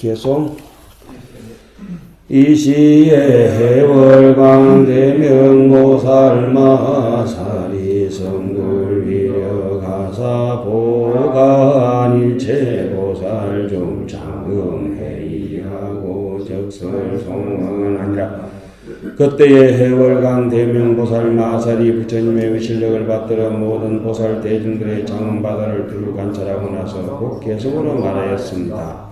계속 이시에 해월광대명보살마사리 성불위력가사보간일체보살 중창금회의하고 적설송언하니라. 그때의 해월강 대명보살 마사리 부처님의 의실력을 받들어 모든 보살 대중들의 장엄바다를 두루 관찰하고 나서 곧 계속으로 말하였습니다.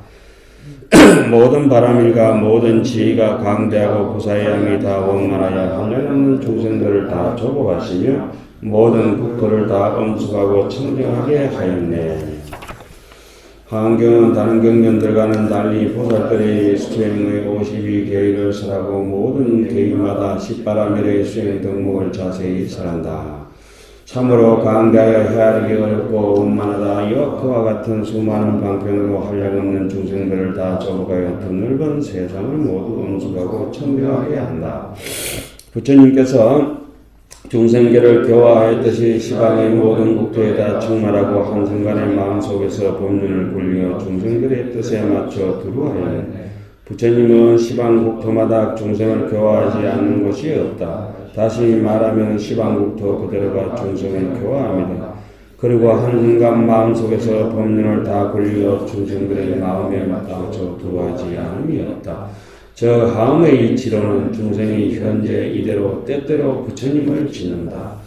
모든 바람일과 모든 지위가 광대하고 부사의 양이 다 원만하여 한량없는 중생들을 다 조복하시며 모든 국토를 다 엄숙하고 청정하게 하였네. 한경은 다른 경전들과는 달리 보살들의 수행의 52계율을 설하고 모든 계율마다 십바라밀의 수행 덕목을 자세히 설한다. 참으로 강대하여 헤아리기 어렵고 원만하다. 이와 그와 같은 수많은 방편으로 한량없는 중생들을 다 조복하여 드넓은 세상을 모두 엄숙하고 청정하게 한다. 부처님께서 중생계를 교화하였듯이 시방의 모든 국토에다 충만하고 한순간의 마음속에서 법륜을 굴려 중생들의 뜻에 맞춰 두루하였네. 부처님은 시방 국토마다 중생을 교화하지 않는 것이 없다. 다시 말하면 시방 국토 그대로가 중생을 교화합니다. 그리고 한순간 마음속에서 법륜을 다 굴려 중생들의 마음에 맞춰 두루하지 않음이 없다. 저 하음의 이치로는 중생이 현재 이대로 때때로 부처님을 짓는다.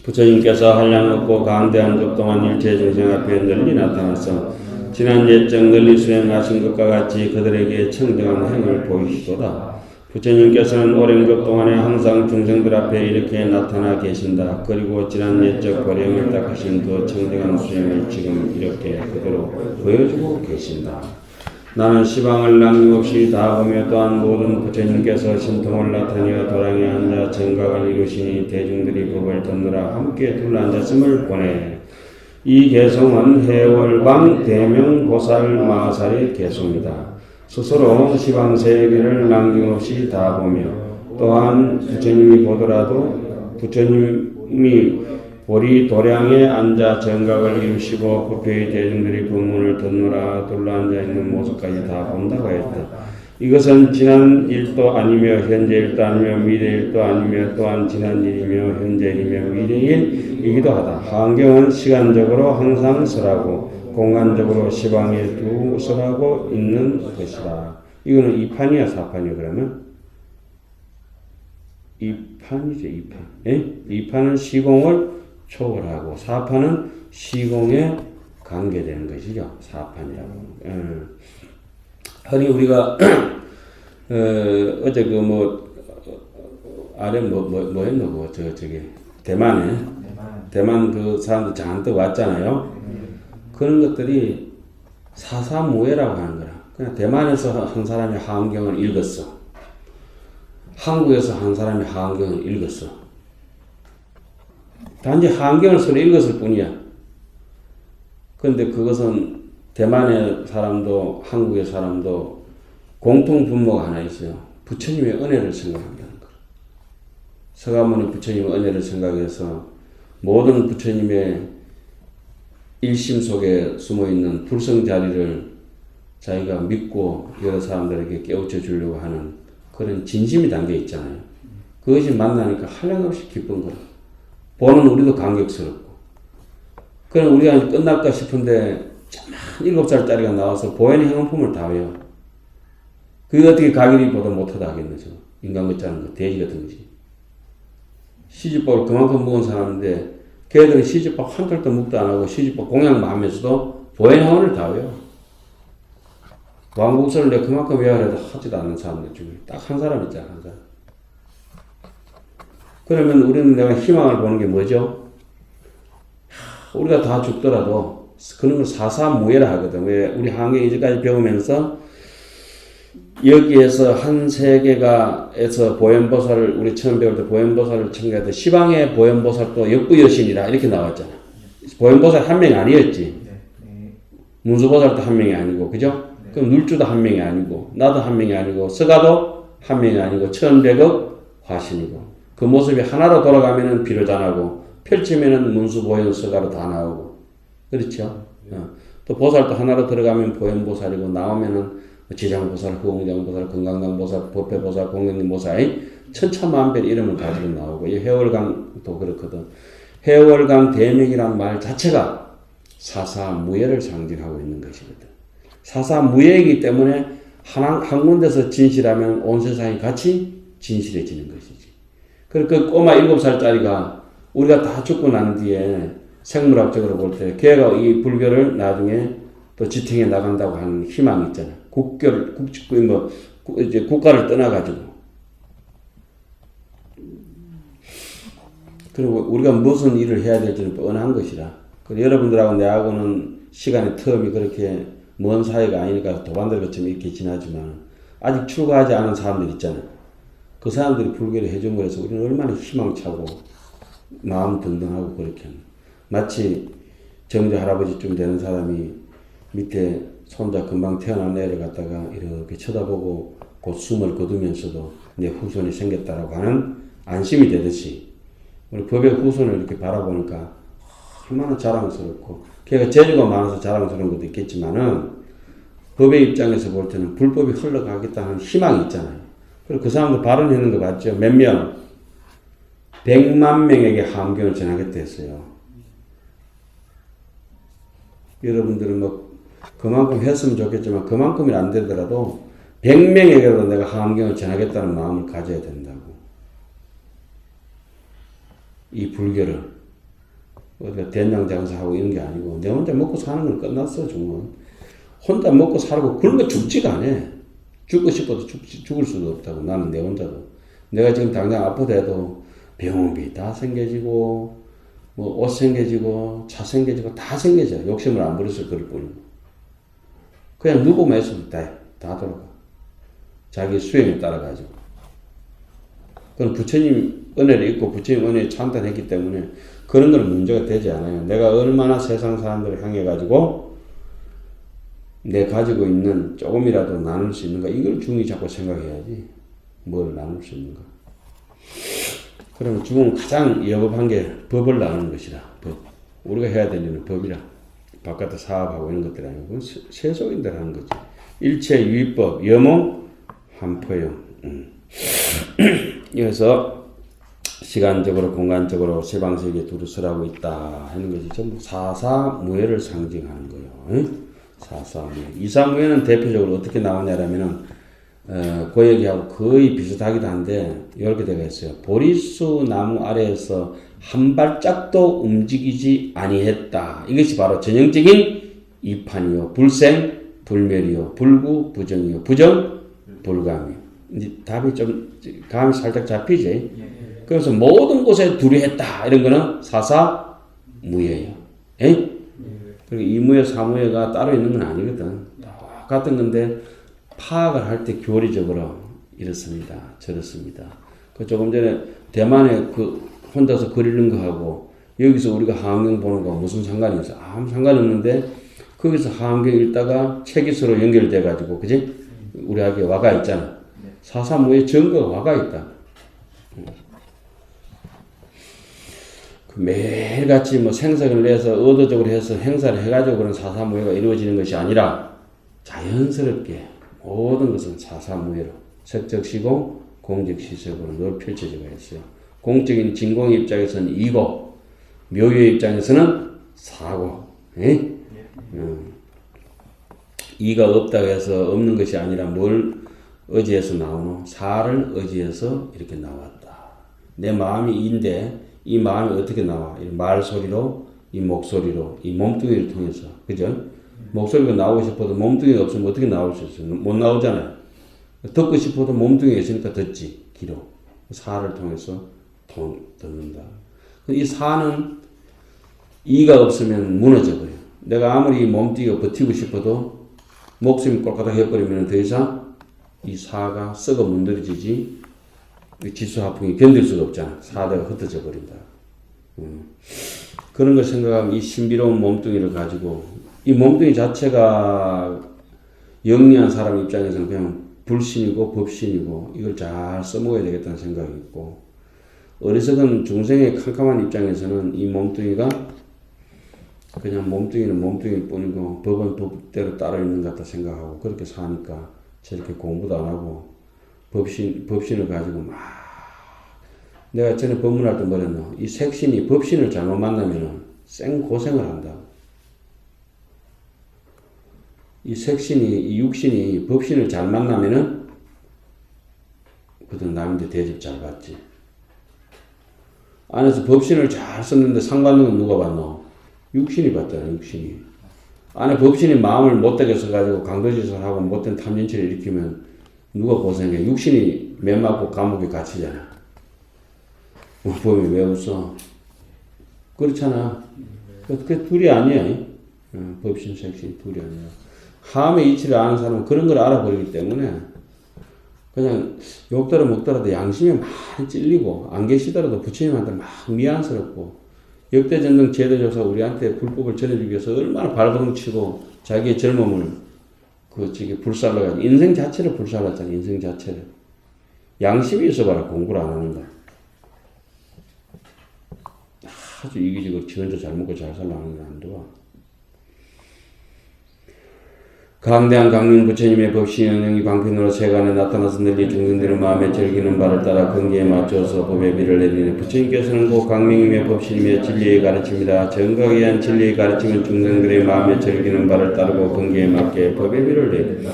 부처님께서 한량없고 강대한 급 동안 일체 중생 앞에 널리 나타나서 지난 예적 널리 수행하신 것과 같이 그들에게 청정한 행을 보이시도다. 부처님께서는 오랜 급 동안에 항상 중생들 앞에 이렇게 나타나 계신다. 그리고 지난 예적 고령을 닦으신 그 청정한 수행을 지금 이렇게 그대로 보여주고 계신다. 나는 시방을 남김없이 다 보며 또한 모든 부처님께서 신통을 나타내어 도량에 앉아 정각을 이루시니 대중들이 법을 듣느라 함께 둘러앉았음을 보내. 이 개성은 해월광 대명보살 마살의 개성이다. 스스로 시방 세계를 남김없이 다 보며 또한 부처님이 보더라도 부처님이 보리 도량에 앉아 정각을 이루시고 부패의 대중들이 법문을 듣느라 둘러앉아 있는 모습까지 다 본다고 했다. 이것은 지난 일도 아니며 현재 일도 아니며 미래 일도 아니며 또한 지난 일이며 현재 일이며 미래일이기도 하다. 한경은 시간적으로 항상 설하고 공간적으로 시방에 두 설하고 있는 것이다. 이거는 2판이야 4판이야 그러면? 2판이죠 2판. 예? 2판은 시공을 초월하고 4판은 시공에 관계되는 것이죠. 4판이라고. 흔히 우리가 어제 그 아래 뭐 했노 저기 대만 그 사람들 잔뜩 왔잖아요. 그런 것들이 사사무예라고 하는 거라. 그냥 대만에서 한 사람이 하안경을 읽었어. 한국에서 한 사람이 하안경을 읽었어. 단지 한경을 서로 읽었을 뿐이야. 그런데 그것은 대만의 사람도 한국의 사람도 공통 분모가 하나 있어요. 부처님의 은혜를 생각한다는 거. 서가모니 부처님의 은혜를 생각해서 모든 부처님의 일심 속에 숨어있는 불성자리를 자기가 믿고 여러 사람들에게 깨우쳐 주려고 하는 그런 진심이 담겨 있잖아요. 그것이 만나니까 한량없이 기쁜 거라. 보는 우리도 감격스럽고. 그럼 우리가 끝날까 싶은데, 참만 7살짜리가 나와서 보현의 행운품을 다 외워. 그게 어떻게 가길이보다 못하다 하겠네, 저. 인간 같자는 거, 돼지 같은 거지. 시집밥을 그만큼 먹은 사람인데, 걔들은 시집밥 한 톨도 묵도 안 하고, 시집밥 공양만 하면서도 보현의 행운을 다 외워. 왕국서를 내가 그만큼 외워야 해도 하지도 않는 사람들 중에 딱 한 사람 있잖아, 한 사람. 그러면 우리는 내가 희망을 보는 게 뭐죠? 우리가 다 죽더라도 그런 걸 사사무예라 하거든. 왜 우리 한계 이제까지 배우면서 여기에서 한 세계가에서 보현보살을 우리 처음 배울 때 보현보살을 청구할 때 시방의 보현보살도 역부여신이라 이렇게 나왔잖아. 보현보살 한 명이 아니었지. 문수보살도 한 명이 아니고 그죠? 그럼 눌주도 한 명이 아니고 나도 한 명이 아니고 서가도 한 명이 아니고 1100억 화신이고 그 모습이 하나로 돌아가면은 비로자나고 펼치면은 문수보현 서가로 다 나오고 그렇죠? 또 보살도 하나로 들어가면 보현보살이고 나오면은 지장보살, 후공장보살, 건강강보살, 법회보살, 공경보살 천차만별 이름을 가지고 나오고 이 해월강도 그렇거든. 해월강 대명이란 말 자체가 사사무예를 상징하고 있는 것이거든. 사사무예이기 때문에 한 군데서 진실하면 온 세상이 같이 진실해지는 것이지. 그 꼬마 7살짜리가 우리가 다 죽고 난 뒤에 생물학적으로 볼 때 걔가 이 불교를 나중에 또 지탱해 나간다고 하는 희망이 있잖아. 이제 국가를 떠나가지고. 그리고 우리가 무슨 일을 해야 될지는 뻔한 것이라. 그리고 여러분들하고 내하고는 시간의 텀이 그렇게 먼 사이가 아니니까 도반들 것처럼 이렇게 지나지만 아직 출가하지 않은 사람들 있잖아. 그 사람들이 불교를 해준 거라서 우리는 얼마나 희망차고 마음 든든하고 그렇게 마치 정조 할아버지쯤 되는 사람이 밑에 손자 금방 태어난 애를 갖다가 이렇게 쳐다보고 곧 숨을 거두면서도 내 후손이 생겼다라고 하는 안심이 되듯이 우리 법의 후손을 이렇게 바라보니까 얼마나 자랑스럽고 걔가 재주가 많아서 자랑스러운 것도 있겠지만은 법의 입장에서 볼 때는 불법이 흘러가겠다는 희망이 있잖아요. 그리고 그 사람도 발언하는 거 봤죠. 몇 명? 100만 명에게 함경을 전하겠다 했어요. 여러분들은 뭐 그만큼 했으면 좋겠지만 그만큼이 안 되더라도 100명에게라도 내가 함경을 전하겠다는 마음을 가져야 된다고. 이 불교를 우리가 된장장사하고 이런 게 아니고 내 혼자 먹고 사는 건 끝났어. 정말 혼자 먹고 살고 그런 거 죽지가 않아. 죽고 싶어도 죽을 수도 없다고. 나는 내 혼자도 내가 지금 당장 아프더라도 병원비 다 생겨지고 뭐 옷 생겨지고 차 생겨지고 다 생겨져. 욕심을 안 부려서 그럴 뿐이고 그냥 누구만 있어도 다 돌아가. 자기 수행에 따라가지고. 그건 부처님 은혜를 입고 부처님 은혜에 찬탄했기 때문에 그런 건 문제가 되지 않아요. 내가 얼마나 세상 사람들을 향해 가지고 내 가지고 있는 조금이라도 나눌 수 있는가 이걸 중요히 자꾸 생각해야지. 뭘 나눌 수 있는가. 그러면 중은 가장 여법한 게 법을 나누는 것이라. 법. 우리가 해야 될 일은 법이라. 바깥에 사업하고 이런 것들이 아니고 그건 세속인들 하는 거지. 일체 유의법, 여몽, 한포용. 그래서 시간적으로 공간적으로 세방세계에 두루 설하고 있다 하는 것이 전부 사사무예를 상징하는 거예요. 사사무예. 이사무예는 대표적으로 어떻게 나오냐면은 그 얘기하고 거의 비슷하기도 한데 이렇게 되어 있어요. 보리수 나무 아래에서 한 발짝도 움직이지 아니했다. 이것이 바로 전형적인 이판이요, 불생, 불멸이요, 불구, 부정이요, 부정, 불감이요. 이제 답이 좀 감이 살짝 잡히지. 그래서 모든 곳에 두려했다. 이런 거는 사사무예예요. 그리고 이무예, 사무예가 따로 있는 건 아니거든. 똑같은 건데 파악을 할 때 교리적으로 이렇습니다. 저렇습니다. 그 조금 전에 대만에 그 혼자서 그리는 거하고 여기서 우리가 하안경 보는 거 무슨 상관이 있어? 아무 상관이 없는데 거기서 하안경 읽다가 책이 서로 연결돼 가지고 그지? 우리에게 와가 있잖아. 사사무예 증거가 와가 있다. 그 매일같이 뭐 생석을 내서 의도적으로 해서 행사를 해가지고 그런 사사무예가 이루어지는 것이 아니라 자연스럽게 모든 것은 사사무예로 석적시공, 공적시적으로 늘 펼쳐지고 있어요. 공적인 진공의 입장에서는 이고, 묘유의 입장에서는 사고. 이가 없다고 해서 없는 것이 아니라 뭘 의지해서 나오노? 사를 의지해서 이렇게 나왔다. 내 마음이 이인데 이 마음이 어떻게 나와? 이 말소리로, 이 목소리로, 이 몸뚱이를 통해서. 그죠? 목소리가 나오고 싶어도 몸뚱이가 없으면 어떻게 나올 수 있어요? 못 나오잖아요. 듣고 싶어도 몸뚱이가 있으니까 듣지. 귀로. 사를 통해서 듣는다. 이 사는 이가 없으면 무너져버려요. 내가 아무리 몸뚱이가 버티고 싶어도 목숨이 꼴깍 해버리면 더 이상 이 사가 썩어 문드러지지 지수화풍이 견딜 수가 없잖아. 사대가 흩어져 버린다. 그런 걸 생각하면 이 신비로운 몸뚱이를 가지고 이 몸뚱이 자체가 영리한 사람 입장에서는 그냥 불신이고 법신이고 이걸 잘 써먹어야 되겠다는 생각이 있고 어리석은 중생의 캄캄한 입장에서는 이 몸뚱이가 그냥 몸뚱이는 몸뚱이일 뿐이고 법은 법대로 따로 있는 것 같다 생각하고 그렇게 사니까 저렇게 공부도 안 하고 법신을 가지고 막 내가 전에 법문할 때 뭐랬노? 이 색신이 법신을 잘못 만나면은 생 고생을 한다. 이 색신이 이 육신이 법신을 잘 만나면은 그든 남인데 대접 잘 받지. 안에서 법신을 잘 썼는데 상 받는 건 누가 받노? 육신이 받잖아, 육신이. 안에 법신이 마음을 못되게 써가지고 강도짓을 하고 못된 탐진치를 일으키면 누가 고생해? 육신이 매 맞고 감옥에 갇히잖아. 법이 왜 웃어? 그렇잖아. 그 둘이 아니야. 법신, 색신 둘이 아니야. 함의 이치를 아는 사람은 그런 걸 알아버리기 때문에 그냥 욕더라 먹더라도 양심에 많이 찔리고 안 계시더라도 부처님한테 막 미안스럽고 역대전능 제도조사 우리한테 불법을 전해주기 위해서 얼마나 발버둥치고 자기의 젊음을 불살라가지고 인생 자체를 불살랐잖아. 인생 자체를. 양심이 있어봐라. 공부를 안 하는 거. 아주 이기적으로 지 혼자 잘 먹고 잘 살라는 건 안 좋아. 강대한 강림 부처님의 법신의 능이 방편으로 세간에 나타나서 널리 중생들의 마음에 즐기는 바를 따라 근기에 맞춰서 법의 비를 내리는 부처님께서는 고 강림의 법신임의 진리의 가르침이다. 정각에 의한 진리의 가르침은 중생들의 마음에 즐기는 바를 따르고 근기에 맞게 법의 비를 내린다.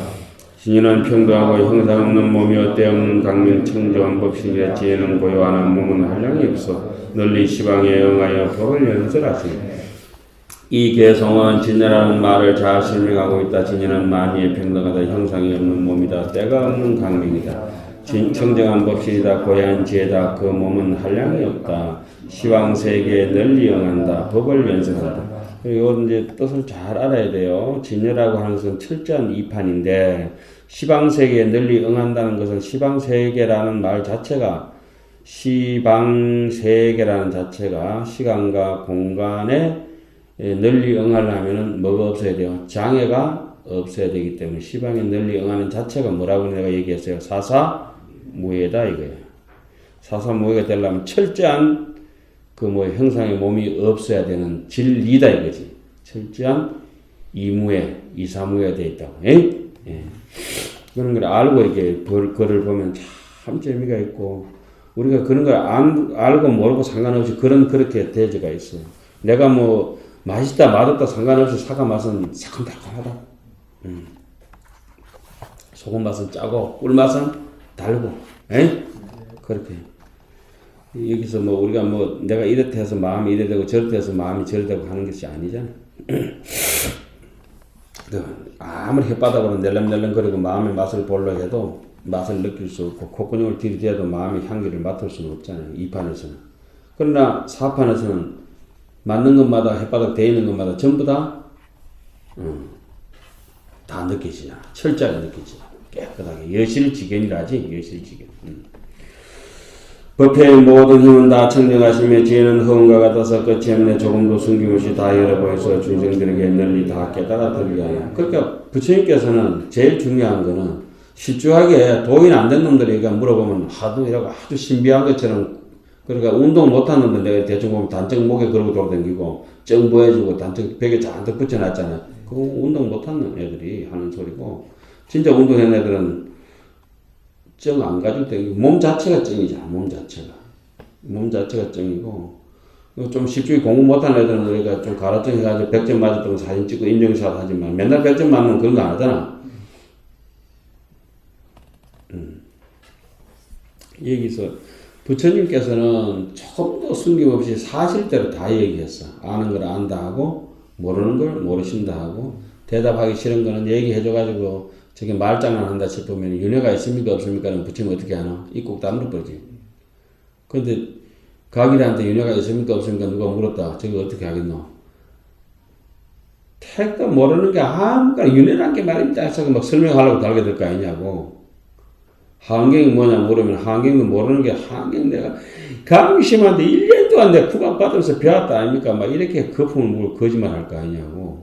신인은 평등하고 형상 없는 몸이요 때없는 강림 청정한 법신이라 지혜는 고요하나 몸은 한량이 없어 널리 시방에 응하여 법을 연설하시니 이 개성은 진여라는 말을 잘 설명하고 있다. 진여는 만이에 평등하다. 형상이 없는 몸이다. 때가 없는 강명이다. 청정한 법신이다. 고야한 지혜다. 그 몸은 한량이 없다. 시황세계에 널리 응한다. 법을 연설한다. 그리고 이제 뜻을 잘 알아야 돼요. 진여라고 하는 것은 철저한 이판인데 시방세계에 널리 응한다는 것은 시방세계라는 말 자체가 시방세계라는 자체가 시간과 공간에 널리 응하려면은 뭐가 없어야 돼요? 장애가 없어야 되기 때문에 시방에 널리 응하는 자체가 뭐라고 내가 얘기했어요? 사사무예다 이거예요. 사사무예가 되려면 철저한 형상의 몸이 없어야 되는 진리다 이거지. 철저한 이무예, 이사무예가 되어 있다고. 예? 그런 걸 알고 이렇게 글을 보면 참 재미가 있고 우리가 그런 걸 알고 모르고 상관없이 그렇게 대조가 있어요. 내가 맛있다 맛없다 상관없이 사과 맛은 새콤달콤하다. 소금 맛은 짜고 꿀 맛은 달고. 그렇게. 여기서 우리가 내가 이렇게 해서 마음이 이래 되고 저렇게 해서 마음이 저래 되고 하는 것이 아니잖아. 아무리 혓바닥으로 낼름낼름거리고 마음의 맛을 보려 해도 맛을 느낄 수 없고 콧구멍을 들이대도 마음의 향기를 맡을 수는 없잖아요. 이 판에서는. 그러나 사판에서는 맞는 것마다 혓바닥 대 있는 것마다 전부 다 느껴지잖아. 철저하게 느껴지잖아. 깨끗하게. 여실지견이라지. 여실지견. 법회의 모든 힘은 다 청정하시며 지혜는 허운과 같아서 끝이 없네 조금도 숨김없이 다 열어보여서 중생들에게 널리 다 깨달아 들게 하여. 그러니까 부처님께서는 제일 중요한 거는 실주하게 도인 안 된 놈들에게 물어보면 하도 이라고 아주 신비한 것처럼 그러니까 운동 못하는 놈들 내가 대충 보면 단정 목에 걸고 돌아다니고 정보해주고 단정 벽에 잔뜩 붙여놨잖아. 그거 운동 못하는 애들이 하는 소리고 진짜 운동하는 애들은 정 안 가지고 다니고 몸 자체가 정이잖아. 몸 자체가 정이고 좀 집중이 공부 못하는 애들은 우리가 좀 가라증 해가지고 100점 맞았던 거 사진 찍고 인증샷 하지만 맨날 100점 맞는 그런 거 안 하잖아. 여기서 부처님께서는 조금도 숨김없이 사실대로 다 얘기했어. 아는 걸 안다 하고 모르는 걸 모르신다 하고 대답하기 싫은 거는 얘기해줘가지고 저게 말장난 한다 싶으면 윤회가 있습니까 없습니까는 부처님 어떻게 하나? 입국 다물어 버리지. 그런데 가길한테 윤회가 있습니까 없습니까 누가 물었다. 저거 어떻게 하겠노? 택도 모르는 게 아무거나 윤회란 게 말입니다. 해서 막 설명하려고 달게 될 거 아니냐고. 한경이 뭐냐 물으면 한경도 모르는 게 한경 내가 감심한데 1년 동안 내가 구강 받으면서 배웠다 아닙니까? 막 이렇게 거품을 물고 거짓말 할 거 아니냐고.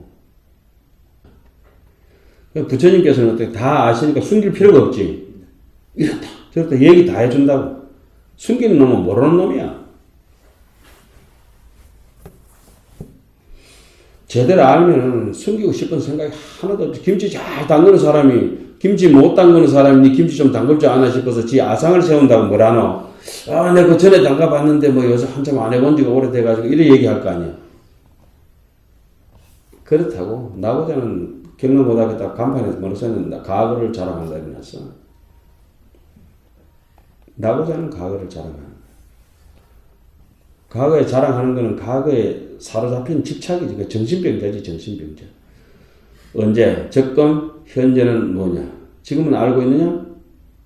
부처님께서는 어떻게 다 아시니까 숨길 필요가 없지. 이렇다 저렇다 얘기 다 해준다고. 숨기는 놈은 모르는 놈이야. 제대로 알면은 숨기고 싶은 생각이 하나도 없지. 김치 잘 담그는 사람이 김치 못 담그는 사람이 니 김치 좀 담글 줄 아나 싶어서 지 아상을 세운다고 뭐라노. 아, 내가 그 전에 담가봤는데 뭐 요새 한참 안 해본 지가 오래돼가지고 이래 얘기할 거 아니야. 그렇다고 나고자는 경로고등학교 간판에서 뭐라 썼는데 과거를 자랑한다 이랬어. 나고자는 과거를 자랑하는. 과거에 자랑하는 거는 과거에 사로잡힌 집착이지. 그 정신병자지, 정신병자. 언제? 적금, 현재는 뭐냐? 지금은 알고 있느냐?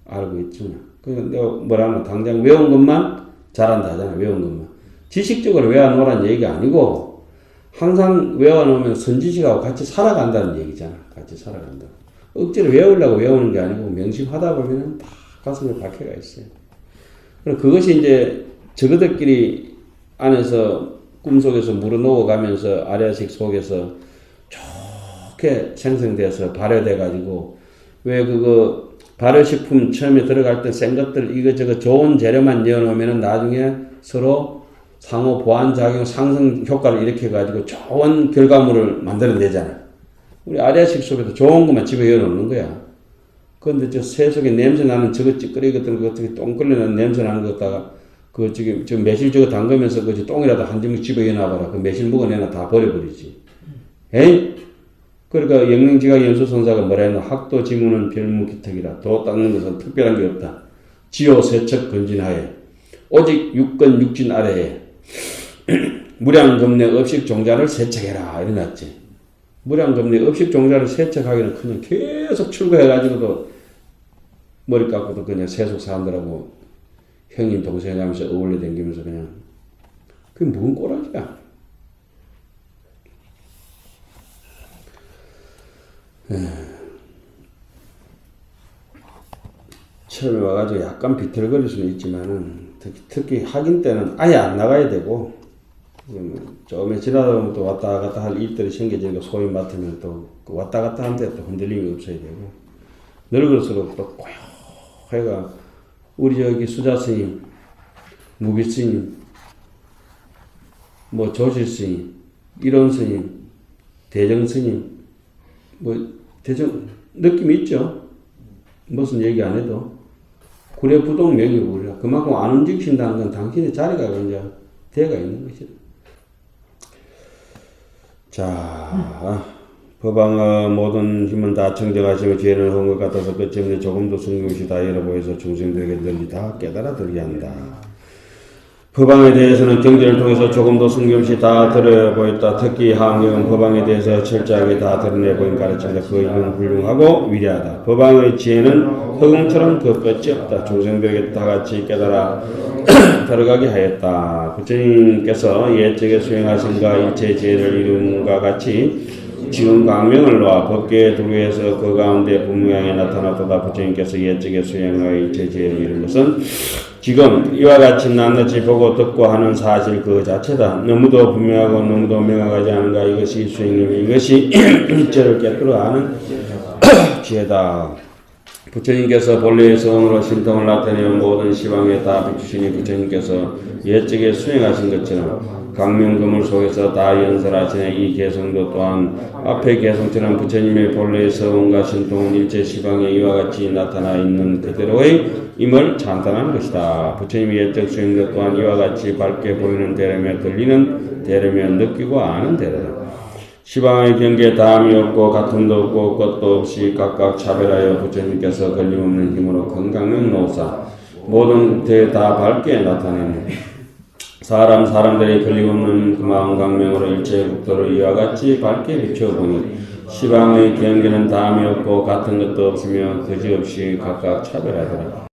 알고 있잖아. 그러니까 내가 뭐라면 당장 외운 것만 잘한다 하잖아, 외운 것만. 지식적으로 외워놓으라는 얘기가 아니고, 항상 외워놓으면 선지식하고 같이 살아간다는 얘기잖아. 같이 살아간다. 억지로 외우려고 외우는 게 아니고, 명심하다 보면은 다 가슴에 박혀가 있어요. 그럼 그것이 이제 저거들끼리 안에서 꿈속에서 물어놓아가면서 아래식 속에서 좋게 생성돼서 발효돼가지고 왜 그거 발효식품 처음에 들어갈 때 센 것들 이거저거 좋은 재료만 넣어놓으면 나중에 서로 상호 보완작용 상승 효과를 일으켜가지고 좋은 결과물을 만들어내잖아. 우리 아래식 속에도 좋은 것만 집에 넣어놓는 거야. 그런데 저 새 속에 냄새 나는 저거 찌끄레기 같은 거 어떻게 똥 끓여내는 냄새 나는 거 갖다가 그 지금 매실 저거 담그면서 그 똥이라도 한 점씩 집에 넣어놔봐라. 그 매실 먹어내나 다 버려버리지. 에이? 그러니까 영릉지각 연수선사가 뭐라 했노? 학도 지문은 별무기특이라. 도 닦는 것은 특별한 게 없다. 지호 세척 건진하에 오직 육건 육진 아래에 무량겁내 업식 종자를 세척해라. 이래놨지. 무량겁내 업식 종자를 세척하기는 그냥 계속 출고해가지고도 머리 깎고도 그냥 세속 사람들하고 형님 동생 하면서 어울려 다니면서 그냥 그게 뭔 꼬라지야. 처음에 와가지고 약간 비틀거릴 수는 있지만은 특히 학인 때는 아예 안 나가야 되고 처음에 지나다 보면 또 왔다 갔다 할 일들이 생겨지니까 소위 맡으면 또 왔다 갔다 하는데 또 흔들림이 없어야 되고 늙을수록 또 고요해가 우리 저기 수자 스님, 무비 스님, 뭐 조실 스님, 이론 스님, 대정 스님, 뭐 대정 느낌이 있죠. 무슨 얘기 안 해도 구례부동 명의구려. 그만큼 안 움직이신다는 건 당신의 자리가 이제 대가 있는 것이다. 자, 법왕의 모든 힘은 다 청정하시고 죄는 한 것 같아서 끝없는 조금도 성경시 다 열어보여서 중생들에게 널리 다 깨달아 들게 한다. 법왕에 대해서는 경전을 통해서 조금도 숨김없이 다 드러보였다. 특히 하경은 법왕에 대해서 철저하게 다 드러내보인 가르침다. 그 힘은 훌륭하고 위대하다. 법왕의 지혜는 흑음처럼 그 끝이 없다. 중생들에게 다 같이 깨달아 들어가게 하였다. 부처님께서 옛적에 수행하신가 일체 지혜를 이룬과 같이 지금 광명을 놓아 법계의 두루에서 그 가운데 분명하게 나타났도다. 부처님께서 옛적에 수행하여 일체 지혜를 이룬 것은 지금 이와 같이 낱낱이 보고 듣고 하는 사실 그 자체다. 너무도 분명하고 너무도 명확하지 않은가. 이것이 수행님, 이것이 일체를 깨뜨려 아는 지혜다. 부처님께서 본래의 성으로 신통을 나타내어 모든 시방에 다 비추시니 부처님께서 옛적에 수행하신 것처럼 강명금을 속에서 다 연설하시는 이 개성도 또한 앞의 개성처럼 부처님의 본래의 서원과 신통은 일체 시방에 이와 같이 나타나 있는 그대로의 임을 찬탄하는 것이다. 부처님의 옛적 수행도 또한 이와 같이 밝게 보이는 대려며 들리는 대려며 느끼고 아는 대로다. 시방의 경계에 다함이 없고 같음도 없고 것도 없이 각각 차별하여 부처님께서 걸림없는 힘으로 건강한 노사 모든 국태에 다 밝게 나타내는 사람들이 걸림없는 금왕 강명으로 일체 국토를 이와 같이 밝게 비춰보니 시방의 경계는 다함이 없고 같은 것도 없으며 그지없이 각각 차별하더라.